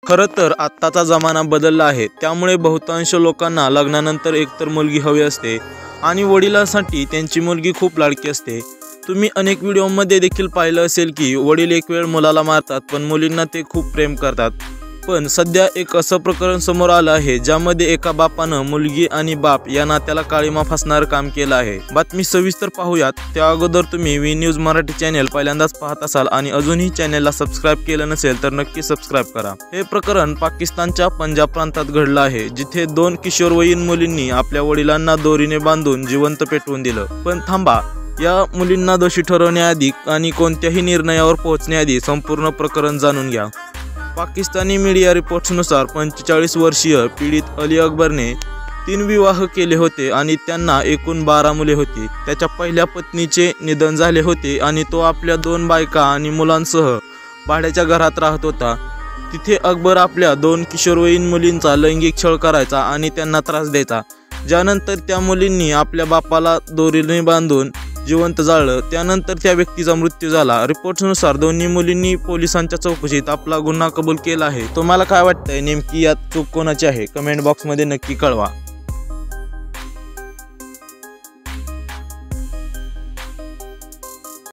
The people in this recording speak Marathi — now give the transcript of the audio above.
खरं तर आत्ताचा जमाना बदलला आहे, त्यामुळे बहुतांश लोकांना लग्नानंतर एकतर मुलगी हवी असते आणि वडिलांसाठी त्यांची मुलगी खूप लाडकी असते। तुम्ही अनेक व्हिडिओमध्ये देखील पाहिलं असेल की वडील एक वेळ मुलाला मारतात पण मुलींना ते खूप प्रेम करतात। पण सध्या एक असं प्रकरण समोर आलं आहे ज्यामध्ये एका बापानं मुलगी आणि बाप या नात्याला काळीमा फासणारं काम केलं आहे। बातमी सविस्तर पाहूयात त्या अगोदर तुम्ही वी न्यूज मराठी चॅनल पहिल्यांदाच पाहत असाल आणि अजूनही चॅनलला सबस्क्राईब केलं नसेल तर नक्की सबस्क्राईब करा। हे प्रकरण पाकिस्तानच्या पंजाब प्रांतात घडलं आहे, जिथे 2 किशोरवयीन मुलींनी आपल्या वडिलांना दोरीने बांधून जिवंत पेटवून दिलं। पण थांबा, या मुलींना दोषी ठरवण्याआधी आणि कोणत्याही निर्णयावर पोहोचण्याआधी संपूर्ण प्रकरण जाणून घ्या। पाकिस्तानी मीडिया रिपोर्ट्सनुसार 45 वर्षीय पीडित अली अकबरने 3 विवाह केले होते आणि त्यांना एकूण 12 मुले होती। त्याच्या पहिल्या पत्नीचे निधन झाले होते आणि तो आपल्या 2 बायका आणि मुलांसह भाड्याच्या घरात राहत होता। तिथे अकबर आपल्या 2 किशोरवयीन मुलींचा लैंगिक छळ करायचा आणि त्यांना त्रास द्यायचा, ज्यानंतर त्या मुलींनी आपल्या बापाला दोरीने बांधून जिवंत जाळलं। त्यानंतर त्या व्यक्तीचा मृत्यू झाला। रिपोर्ट्सनुसार दोन्ही मुलींनी पोलिसांच्या चौकशीत आपला गुन्हा कबूल केला आहे। तुम्हाला काय वाटतंय, नेमकी यात चूक कोणाची आहे? कमेंट बॉक्समध्ये नक्की कळवा।